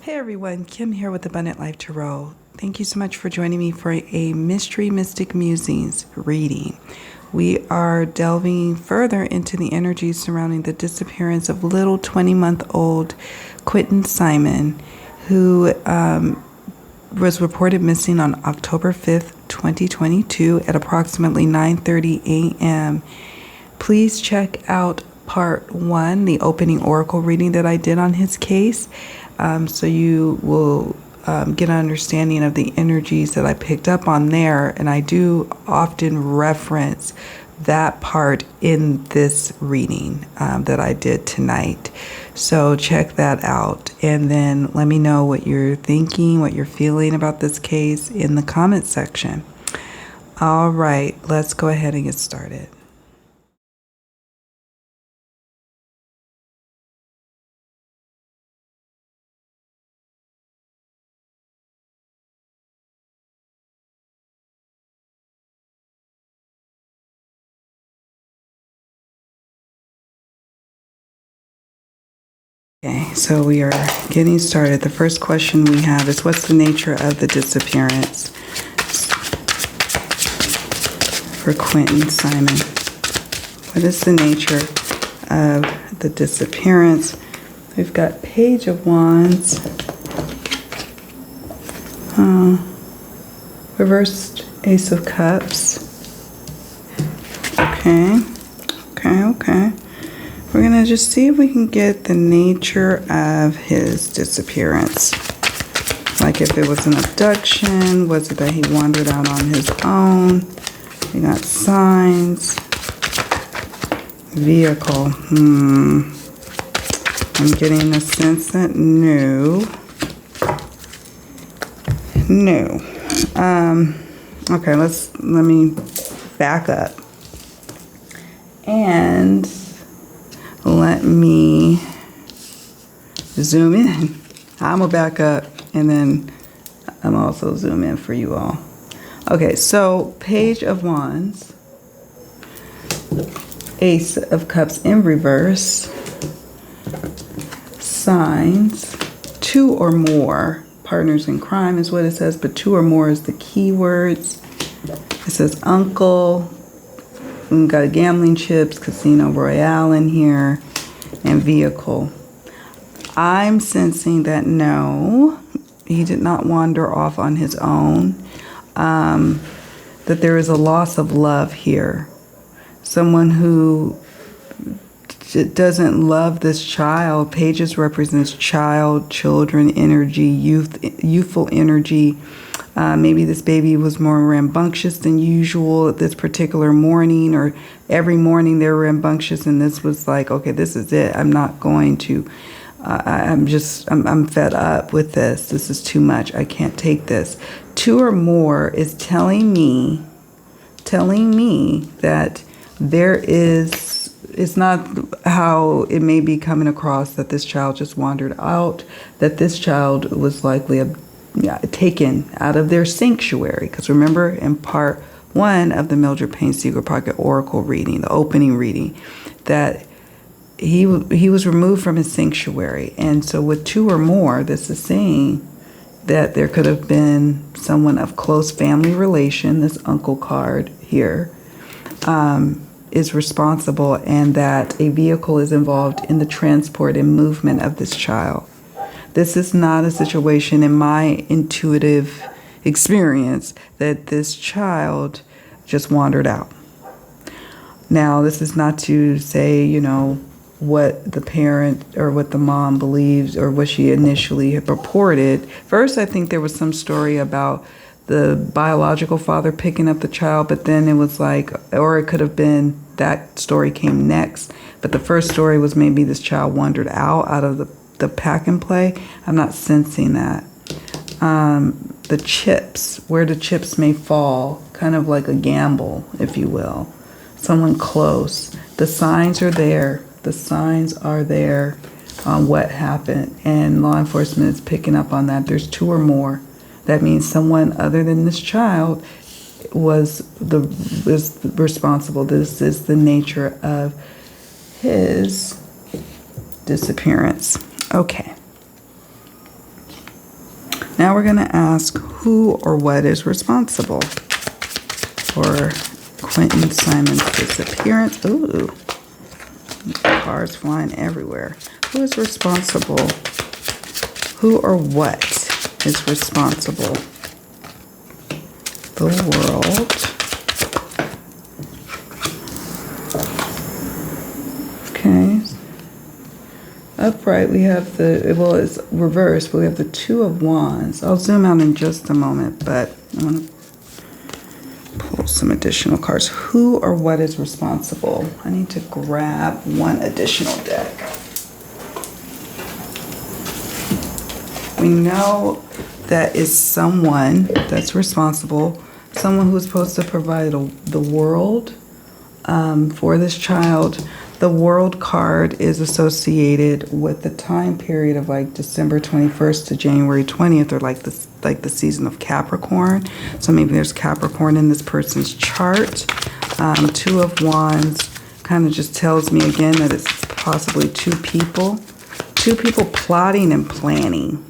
Hey everyone, Kim here with Abundant Life Tarot. Thank you so much for joining me for a Mystery Mystic Musings reading. We are delving further into the energies surrounding the disappearance of little 20-month-old Quinton Simon, who was reported missing on October 5th, 2022 at approximately 9:30 a.m. Please check out part 1, the opening oracle reading that I did on his case. So you will get an understanding of the energies that I picked up on there. And I do often reference that part in this reading that I did tonight. So check that out. And then let me know what you're thinking, what you're feeling about this case in the comment section. All right, let's go ahead and get started. Okay, so we are getting started. The first question we have is, what's the nature of the disappearance for Quinton Simon? What is the nature of the disappearance? We've got Page of Wands, reversed Ace of Cups. Okay. We're going to just see if we can get the nature of his disappearance. Like if it was an abduction, was it that he wandered out on his own? We got signs. Vehicle. I'm getting the sense that no. Okay, let me back up. And let me zoom in. I'm gonna back up and then I'm also zoom in for you all. Okay, so Page of Wands, Ace of Cups in reverse, signs, 2 or more partners in crime is what it says, but 2 or more is the key words. It says uncle. We've got gambling chips, Casino Royale in here, and vehicle. I'm sensing that no, he did not wander off on his own. That there is a loss of love here. Someone who doesn't love this child. Pages represents child, children, energy, youthful energy. Maybe this baby was more rambunctious than usual this particular morning, or every morning they were rambunctious, and this was like, okay, this is it. I'm not going to, I'm fed up with this. This is too much. I can't take this. 2 or more is telling me that there is, it's not how it may be coming across that this child just wandered out, that this child was likely taken out of their sanctuary. Because remember, in part 1 of the Mildred Payne Secret Pocket Oracle reading, the opening reading, that he was removed from his sanctuary. And so with 2 or more, this is saying that there could have been someone of close family relation, this uncle card here, is responsible, and that a vehicle is involved in the transport and movement of this child. This is not a situation, in my intuitive experience, that this child just wandered out. Now, this is not to say, what the parent or what the mom believes or what she initially had purported. First, I think there was some story about the biological father picking up the child, but then it was like, or it could have been that story came next. But the first story was maybe this child wandered out of the pack and play. I'm not sensing that. The chips, where the chips may fall, kind of like a gamble, if you will. Someone close. The signs are there. The signs are there on what happened, and law enforcement is picking up on that. There's 2 or more. That means someone other than this child was responsible. This is the nature of his disappearance. Okay. Now we're going to ask who or what is responsible for Quinton Simon's disappearance. Ooh, cards flying everywhere. Who is responsible? Who or what is responsible? The world. Okay. Upright, we have the, well, it's reversed, but we have the Two of Wands. I'll zoom out in just a moment, but I want to pull some additional cards. Who or what is responsible? I need to grab one additional deck. We know that is someone that's responsible, someone who's supposed to provide the world for this child. The World card is associated with the time period of like December 21st to January 20th, or like the season of Capricorn. So maybe there's Capricorn in this person's chart. Two of Wands kind of just tells me again that it's possibly two people plotting and planning.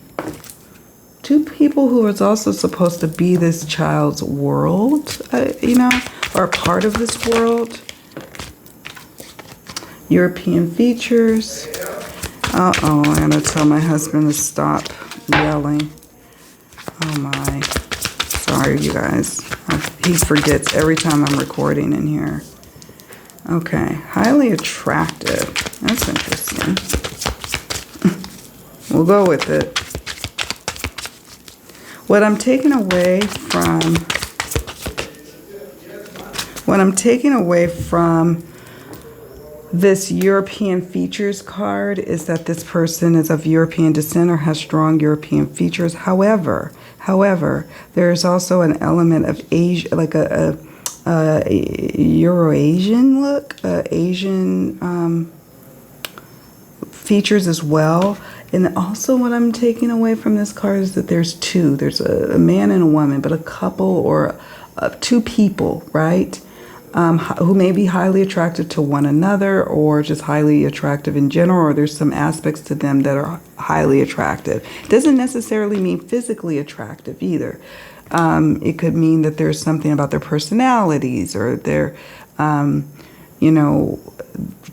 Two people who is also supposed to be this child's world, or part of this world. European features. Uh-oh, I gotta tell my husband to stop yelling. Oh my. Sorry, you guys. He forgets every time I'm recording in here. Okay, highly attractive. That's interesting. We'll go with it. What I'm taking away from this European features card is that this person is of European descent or has strong European features. However, there is also an element of Asia, like a Euro-Asian look, Asian features as well. And also what I'm taking away from this card is that there's two. There's a man and a woman, but a couple or two people, right? Who may be highly attracted to one another, or just highly attractive in general, or there's some aspects to them that are highly attractive. It doesn't necessarily mean physically attractive either. It could mean that there's something about their personalities, or their,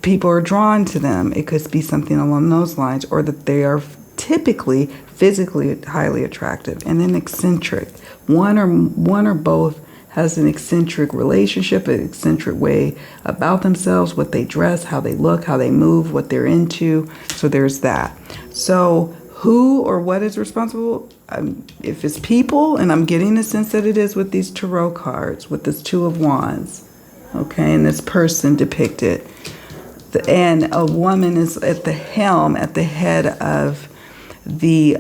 people are drawn to them. It could be something along those lines, or that they are typically physically highly attractive. And then eccentric. One or both has an eccentric relationship, an eccentric way about themselves, what they dress, how they look, how they move, what they're into. So there's that. So who or what is responsible? If it's people, and I'm getting the sense that it is with these tarot cards, with this Two of Wands, okay, and this person depicted. And a woman is at the helm, at the head of the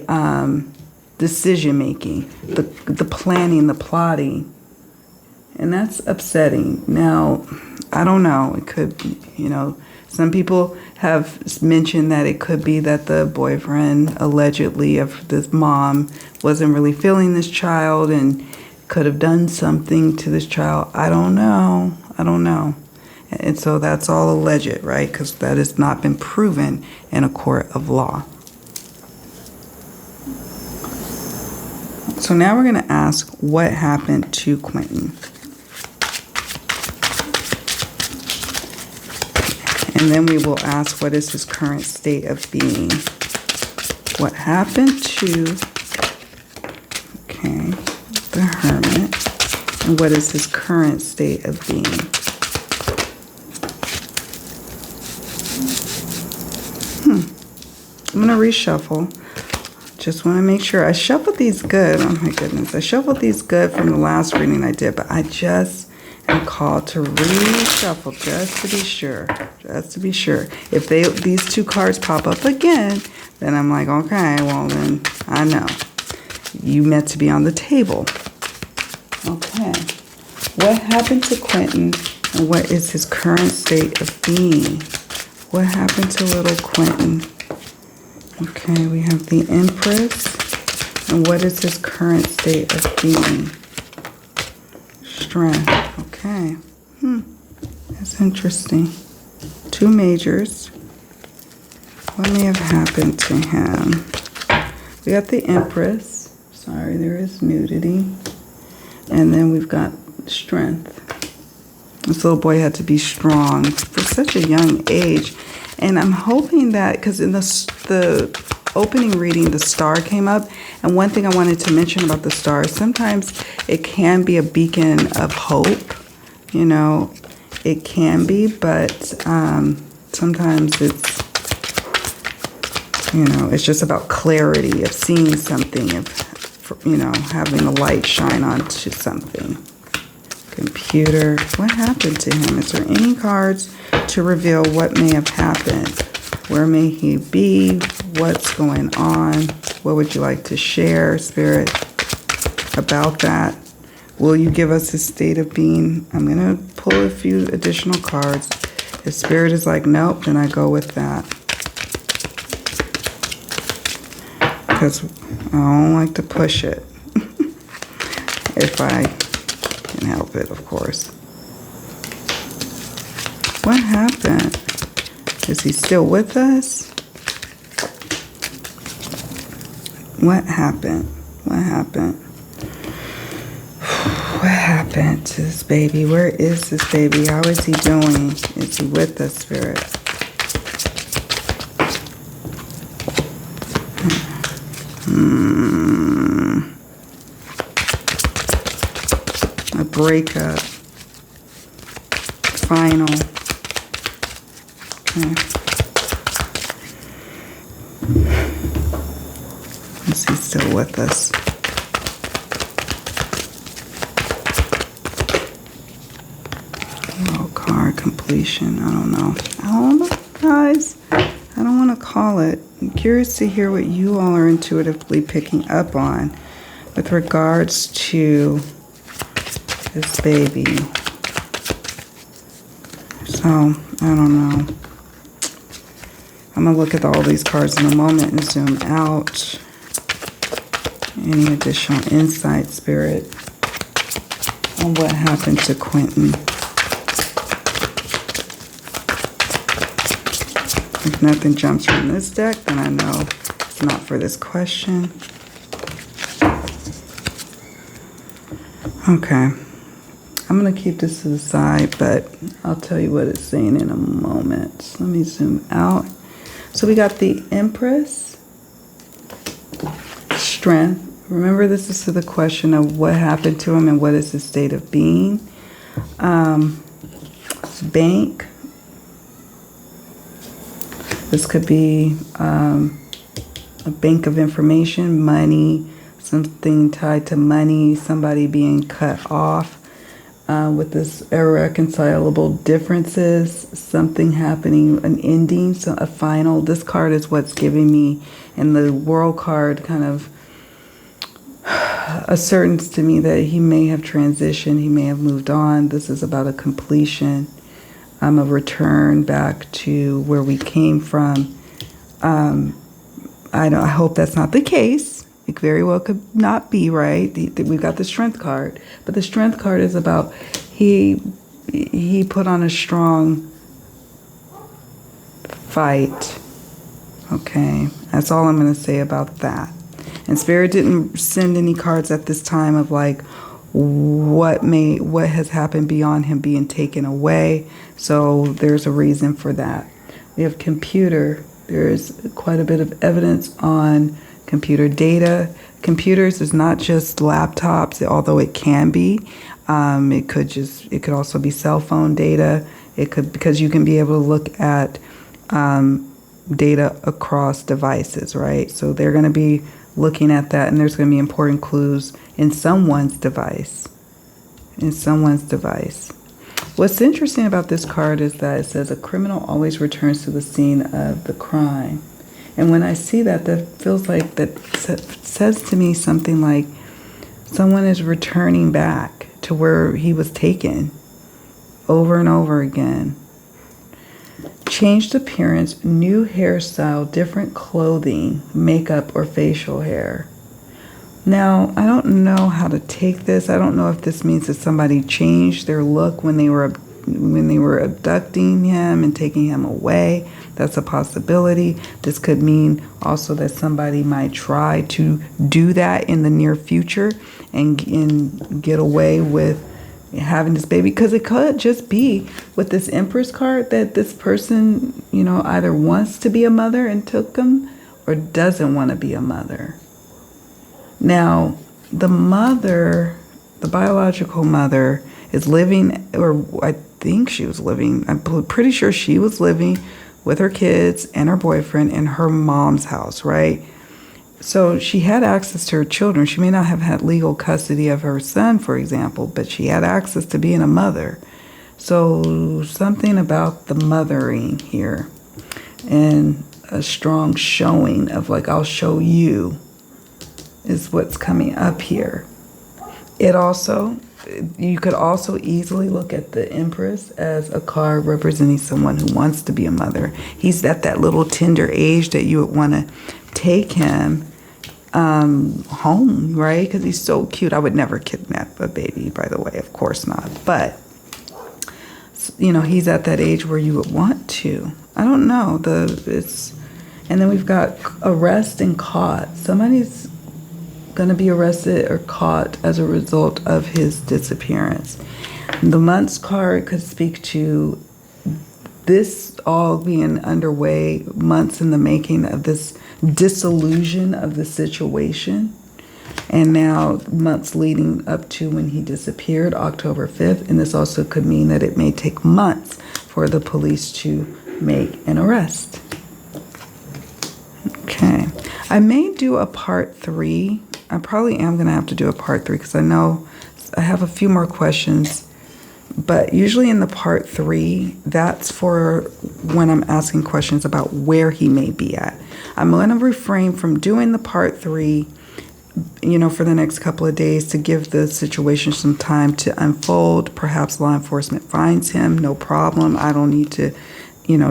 decision making, the planning, the plotting. And that's upsetting. Now, I don't know. It could be, some people have mentioned that it could be that the boyfriend, allegedly, of this mom, wasn't really feeling this child and could have done something to this child. I don't know. And so that's all alleged, right? Because that has not been proven in a court of law. So now we're going to ask what happened to Quinton. And then we will ask what is his current state of being. What happened to, the Hermit. And what is his current state of being? I'm going to reshuffle. Just want to make sure. I shuffled these good. Oh my goodness. I shuffled these good from the last reading I did, but I just am called to reshuffle just to be sure. Just to be sure. If these two cards pop up again, then I'm like, okay, well then I know. You meant to be on the table. Okay. What happened to Quinton, and what is his current state of being? What happened to little Quinton? Okay, we have the Empress. And what is his current state of being? Strength. Okay. That's interesting. Two majors. What may have happened to him? We got the Empress. Sorry, there is nudity. And then we've got strength. This little boy had to be strong for such a young age. And I'm hoping that, because in the opening reading, the star came up. And one thing I wanted to mention about the star is sometimes it can be a beacon of hope. You know, it can be, but sometimes it's, you know, it's just about clarity of seeing something, of, you know, having a light shine onto something. Computer, what happened to him? Is there any cards to reveal what may have happened? Where may he be? What's going on? What would you like to share, Spirit, about that? Will you give us his state of being? I'm going to pull a few additional cards. If Spirit is like, nope, then I go with that. Because I don't like to push it. If I can help it, of course. What happened? Is he still with us? What happened? What happened? What happened to this baby? Where is this baby? How is he doing? Is he with us, Spirit? A breakup. Final. Okay. Is he still with us? Oh, card completion. I don't know. I don't know, guys. I don't want to call it. I'm curious to hear what you all are intuitively picking up on with regards to this baby. So, I don't know. I'm going to look at all these cards in a moment and zoom out. Any additional insight, Spirit, on what happened to Quinton? If nothing jumps from this deck, then I know it's not for this question. Okay. I'm going to keep this to the side, but I'll tell you what it's saying in a moment. Let me zoom out. So we got the Empress Strength. Remember, this is to the question of what happened to him and what is his state of being. Bank. This could be a bank of information, money, something tied to money, somebody being cut off. With this irreconcilable differences, something happening, an ending, so a final. This card is what's giving me, and the World card kind of ascertains to me that he may have transitioned, he may have moved on. This is about a completion, a return back to where we came from. I hope that's not the case. It very well could not be, right? We've got the Strength card. But the Strength card is about he put on a strong fight. Okay, that's all I'm going to say about that. And Spirit didn't send any cards at this time of like what has happened beyond him being taken away. So there's a reason for that. We have computer. There's quite a bit of evidence on computer data. Computers is not just laptops, although it can be. It could also be cell phone data. It could, because you can be able to look at data across devices, right? So they're going to be looking at that, and there's going to be important clues in someone's device. What's interesting about this card is that it says a criminal always returns to the scene of the crime. And when I see that, that feels like, that says to me something like someone is returning back to where he was taken over and over again. Changed appearance, new hairstyle, different clothing, makeup, or facial hair. Now, I don't know how to take this. I don't know if this means that somebody changed their look when they were when they were abducting him and taking him away. That's a possibility. This could mean also that somebody might try to do that in the near future and get away with having this baby, because it could just be with this Empress card that this person, either wants to be a mother and took him or doesn't want to be a mother. Now, the mother, the biological mother, is living, or I think she was living, I'm pretty sure she was living with her kids and her boyfriend in her mom's house, right? So she had access to her children. She may not have had legal custody of her son, for example, but she had access to being a mother. So something about the mothering here, and a strong showing of like, I'll show you, is what's coming up here. You could also easily look at the Empress as a card representing someone who wants to be a mother. He's at that little tender age that you would want to take him home, right? Because he's so cute. I would never kidnap a baby, by the way, of course not. But, he's at that age where you would want to. I don't know. And then we've got arrest and caught. Somebody's going to be arrested or caught as a result of his disappearance. The months card could speak to this all being underway, months in the making of this disillusion of the situation, and now months leading up to when he disappeared, October 5th. And this also could mean that it may take months for the police to make an arrest. Okay, I may do a part 3. I probably am going to have to do a part 3 because I know I have a few more questions. But usually in the part 3, that's for when I'm asking questions about where he may be at. I'm going to refrain from doing the part 3, for the next couple of days to give the situation some time to unfold. Perhaps law enforcement finds him, no problem. I don't need to,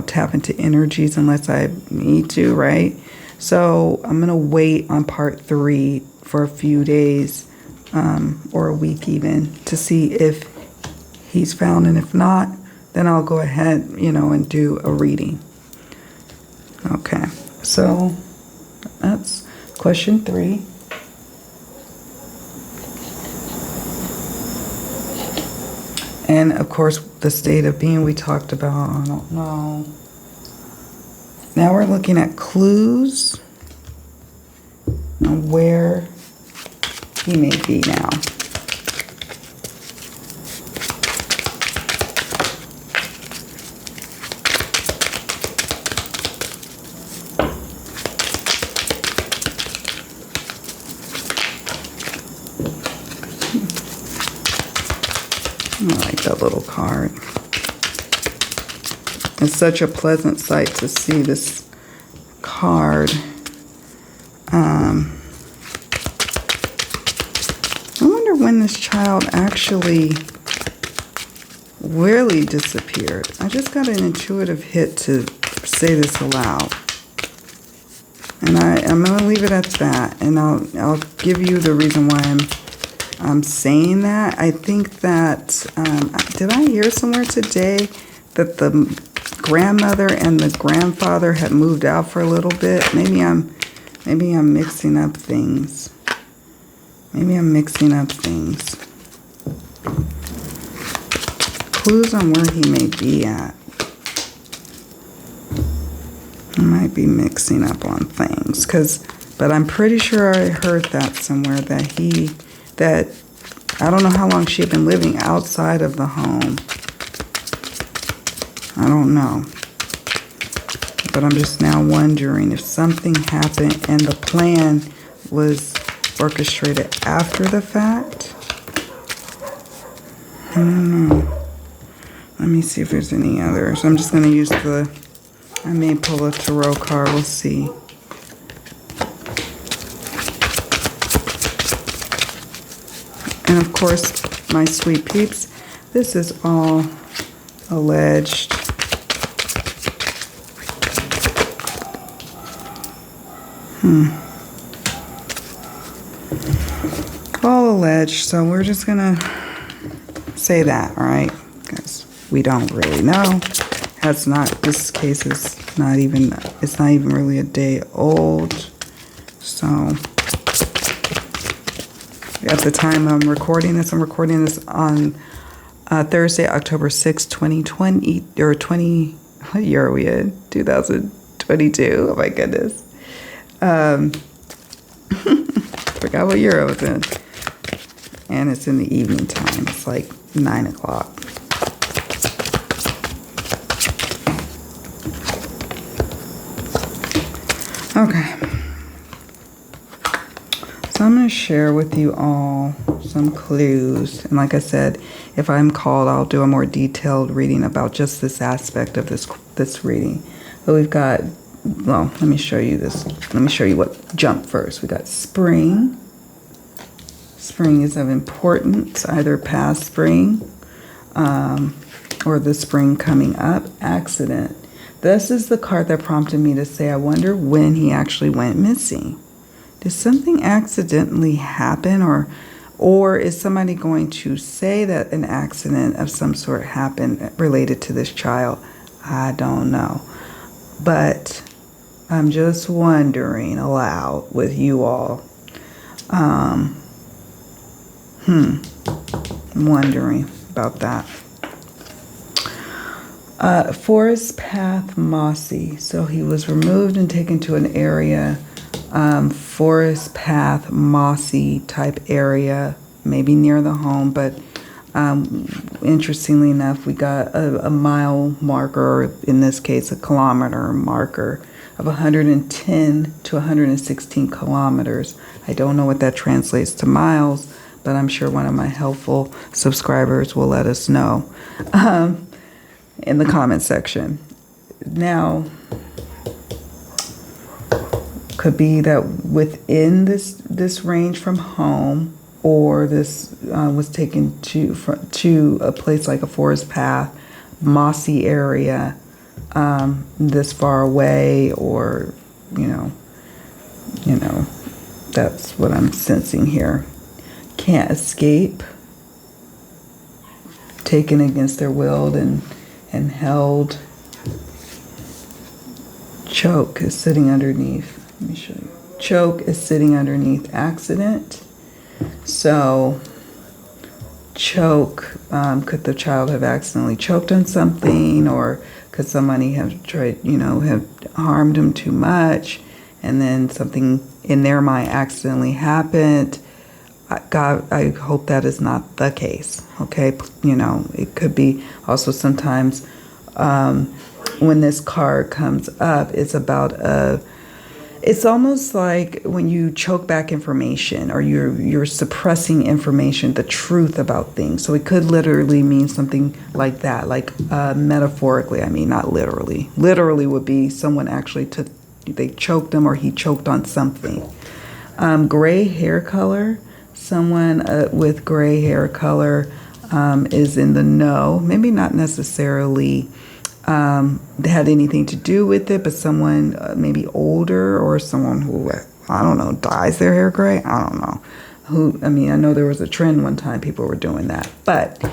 tap into energies unless I need to, right? So I'm going to wait on part 3 for a few days or a week even to see if he's found, and if not, then I'll go ahead, and do a reading. Okay, so that's question 3. And of course, the state of being we talked about, I don't know. Now we're looking at clues on where he may be now. I like that little card. It's such a pleasant sight to see this card. I wonder when this child actually really disappeared. I just got an intuitive hit to say this aloud. And I'm going to leave it at that. And I'll give you the reason why I'm saying that. I think that, did I hear somewhere today that the grandmother and the grandfather had moved out for a little bit? Maybe I'm mixing up things. Clues on where he may be at. I might be mixing up on things, but I'm pretty sure I heard that somewhere that I don't know how long she had been living outside of the home. I don't know. But I'm just now wondering if something happened and the plan was orchestrated after the fact. I don't know. Let me see if there's any others. I'm just going to use I may pull a tarot card. We'll see. And of course, my sweet peeps, this is all alleged. All alleged, so we're just gonna say that, all right? Because We don't really know. This case is not even, it's not even really a day old. So at the time I'm recording this on Thursday, October 6th, 2020, or what year are we in? 2022. Oh my goodness. Forgot what year I was in. And it's in the evening time. It's like 9 o'clock. Okay. So I'm going to share with you all some clues. And like I said, if I'm called, I'll do a more detailed reading about just this aspect of this reading. But we've got, well, let me show you this. Let me show you what jumped first. We got spring. Spring is of importance, either past spring or the spring coming up. Accident. This is the card that prompted me to say, I wonder when he actually went missing. Did something accidentally happen, or is somebody going to say that an accident of some sort happened related to this child? I don't know. But I'm just wondering aloud with you all. Wondering about that. Forest path mossy. So he was removed and taken to an area, forest path mossy type area, maybe near the home, but interestingly enough, we got a mile marker, or in this case a kilometer marker of 110 to 116 kilometers. I don't know what that translates to miles, but I'm sure one of my helpful subscribers will let us know in the comment section. Now, could be that within this range from home, or this was taken to a place like a forest path, mossy area, this far away, or you know, that's what I'm sensing here. Can't escape, taken against their will and held. Choke is sitting underneath. Let me show you. Choke is sitting underneath accident. So choke, could the child have accidentally choked on something, or could somebody have tried, have harmed him too much, and then something in their mind accidentally happened? God, I hope that is not the case. Okay, it could be also sometimes when this card comes up, it's almost like when you choke back information, or you're suppressing information, the truth about things. So it could literally mean something like that, like metaphorically. I mean, not literally. Literally would be someone actually they choked him, or he choked on something. Gray hair color. Someone with gray hair color is in the know. Maybe not necessarily had anything to do with it, but someone maybe older, or someone who, I don't know, dyes their hair gray. I don't know. I know there was a trend one time people were doing that. But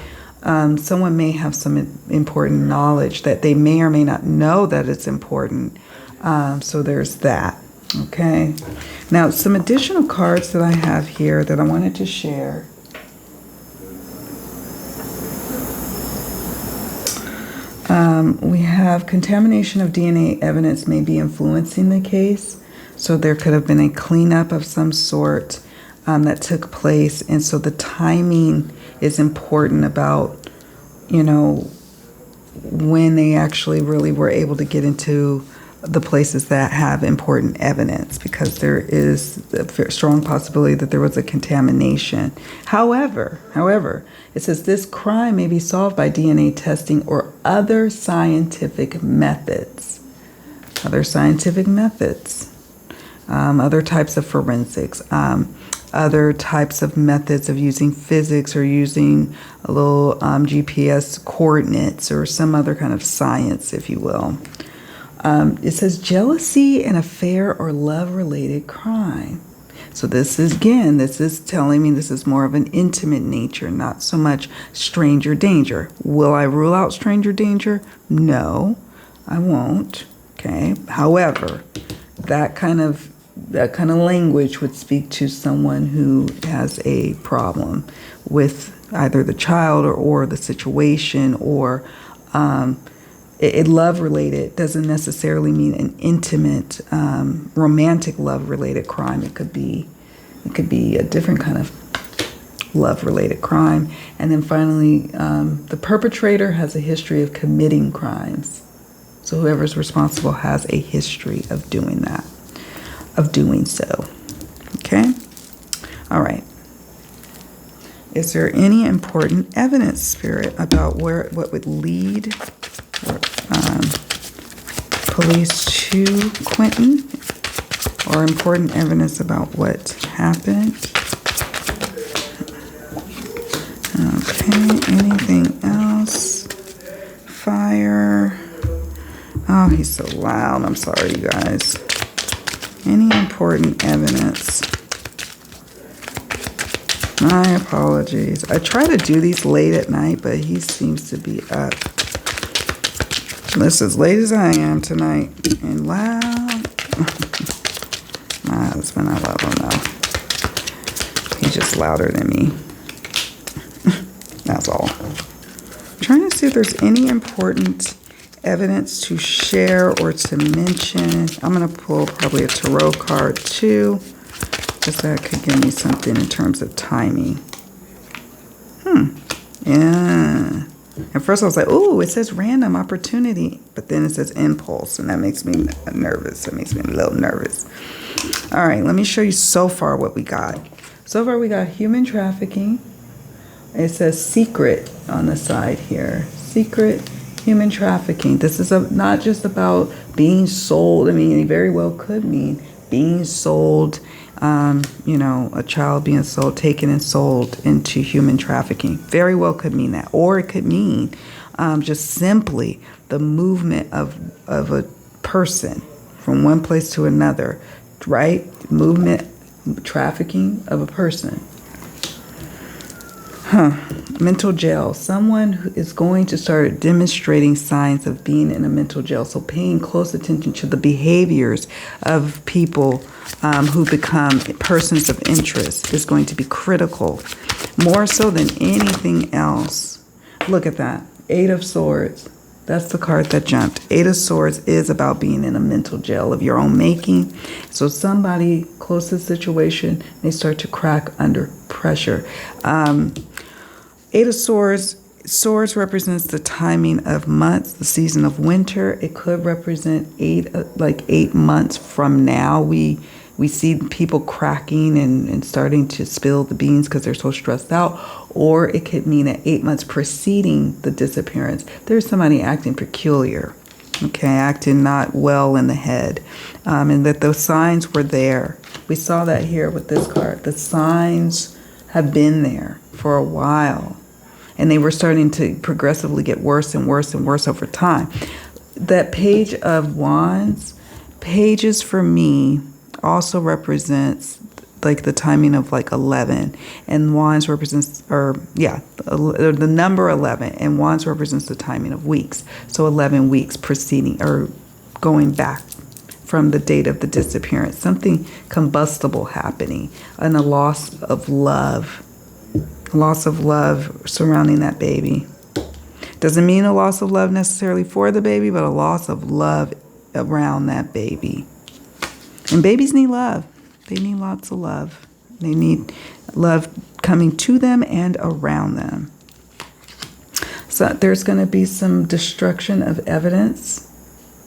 someone may have some important knowledge that they may or may not know that it's important. So there's that. Okay. Now, some additional cards that I have here that I wanted to share. We have contamination of DNA evidence may be influencing the case. So there could have been a cleanup of some sort that took place. And so the timing is important about, when they actually really were able to get into the places that have important evidence, because there is a strong possibility that there was a contamination. However, it says this crime may be solved by DNA testing or other scientific methods. Other types of forensics, other types of methods of using physics, or using a little GPS coordinates, or some other kind of science, if you will. It says jealousy, an affair, or love-related crime. So this is telling me this is more of an intimate nature, not so much stranger danger. Will I rule out stranger danger? No, I won't. Okay. However, that kind of language would speak to someone who has a problem with either the child or the situation, or love related doesn't necessarily mean an intimate, romantic love related crime. It could be a different kind of love related crime. And then finally, the perpetrator has a history of committing crimes. So whoever's responsible has a history of doing that, of doing so. Okay? All right. Is there any important evidence, Spirit, about what would lead police to Quinton? Or important evidence about what happened? Okay, anything else? Fire. Oh, he's so loud. I'm sorry, you guys. Any important evidence? My apologies. I try to do these late at night, but he seems to be up. This as late as I am tonight. And loud. My husband, I love him though. He's just louder than me. That's all. I'm trying to see if there's any important evidence to share or to mention. I'm going to pull probably a tarot card too, because that could give me something in terms of timing. Yeah. At first I was like, ooh, it says random opportunity, but then it says impulse, and that makes me nervous. It makes me a little nervous. All right, let me show you so far what we got. So far we got human trafficking. It says secret on the side here. Secret human trafficking. This is not just about being sold. I mean, it very well could mean being sold, a child being sold, taken and sold into human trafficking. Very well could mean that. Or it could mean just simply the movement of a person from one place to another, right? Movement, trafficking of a person. Mental jail. Someone who is going to start demonstrating signs of being in a mental jail. So paying close attention to the behaviors of people who become persons of interest is going to be critical. More so than anything else. Look at that. 8 of Swords. That's the card that jumped. 8 of Swords is about being in a mental jail of your own making. So somebody close to the situation, they start to crack under pressure. 8 of Swords. Swords represents the timing of months, the season of winter. It could represent 8 months from now. We see people cracking and starting to spill the beans because they're so stressed out. Or it could mean that 8 months preceding the disappearance, there's somebody acting peculiar, okay, acting not well in the head, and that those signs were there. We saw that here with this card. The signs have been there for a while, and they were starting to progressively get worse and worse and worse over time. That Page of Wands, pages for me also represents like the timing of like 11, and Wands represents, the number 11, and Wands represents the timing of weeks. So 11 weeks preceding or going back from the date of the disappearance, something combustible happening, and a loss of love surrounding that baby. Doesn't mean a loss of love necessarily for the baby, but a loss of love around that baby. And babies need love. They need lots of love. They need love coming to them and around them. So there's going to be some destruction of evidence.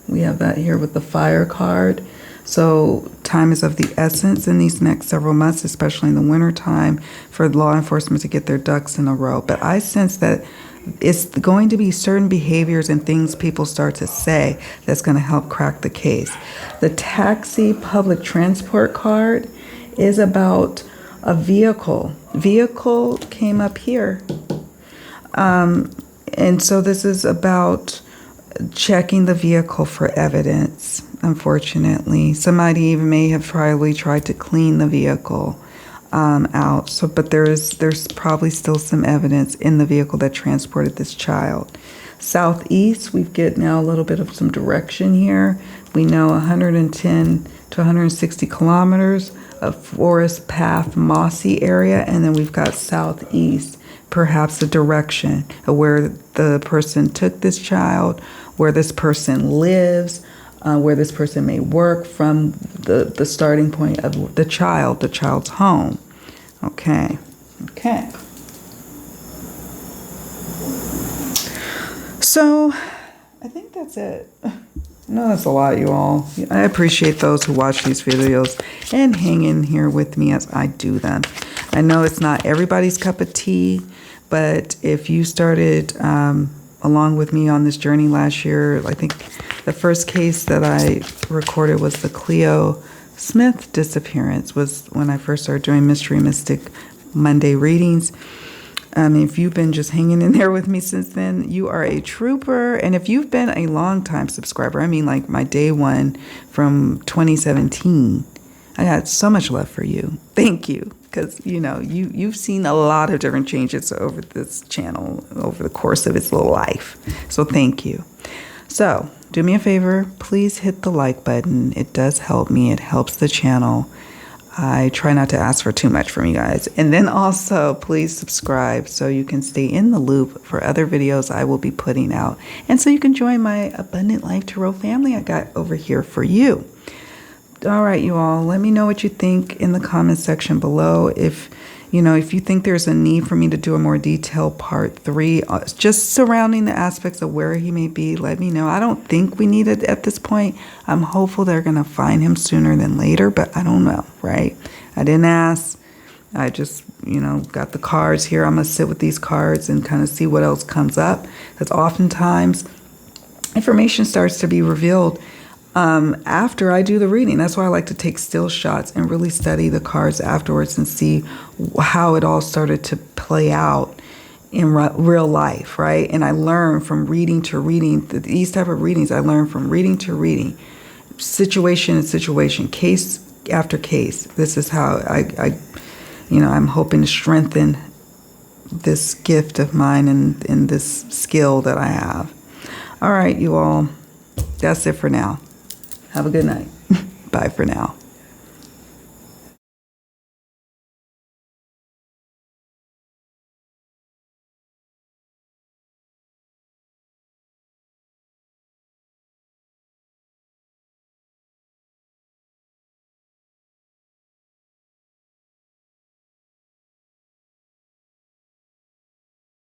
We have that here with the Fire card. So time is of the essence in these next several months, especially in the winter time, for law enforcement to get their ducks in a row. But I sense that it's going to be certain behaviors and things people start to say that's going to help crack the case. The taxi public transport card is about a vehicle. Vehicle came up here. And so this is about checking the vehicle for evidence, unfortunately. Somebody even may have probably tried to clean the vehicle out. So, but there's probably still some evidence in the vehicle that transported this child. Southeast, we get now a little bit of some direction here. We know 110 to 160 kilometers of forest path, mossy area, and then we've got southeast, perhaps a direction of where the person took this child, where this person lives, where this person may work from the starting point of the child's home. Okay. So, I think that's it. No, that's a lot, you all. I appreciate those who watch these videos and hang in here with me as I do them. I know it's not everybody's cup of tea, but if you started along with me on this journey last year, I think the first case that I recorded was the Cleo Smith disappearance, was when I first started doing Mystery Mystic Monday readings. If you've been just hanging in there with me since then, you are a trooper. And if you've been a long-time subscriber, I mean like my day one from 2017, I got so much love for you. Thank you. Because, you've seen a lot of different changes over this channel over the course of its little life. So thank you. So do me a favor, please hit the like button. It does help me. It helps the channel. I try not to ask for too much from you guys. And then also, please subscribe so you can stay in the loop for other videos I will be putting out. And so you can join my Abundant Life Tarot family I got over here for you. All right, you all, let me know what you think in the comment section below. If you think there's a need for me to do a more detailed part 3, just surrounding the aspects of where he may be, let me know. I don't think we need it at this point. I'm hopeful they're going to find him sooner than later, but I don't know, right? I didn't ask. I just, got the cards here. I'm going to sit with these cards and kind of see what else comes up. Because oftentimes information starts to be revealed after I do the reading. That's why I like to take still shots and really study the cards afterwards and see how it all started to play out in real life, right? And I learn from reading to reading. These type of readings, I learn from reading to reading, situation and situation, case after case. This is how I'm hoping to strengthen this gift of mine and this skill that I have. All right, you all, that's it for now. Have a good night. Bye for now.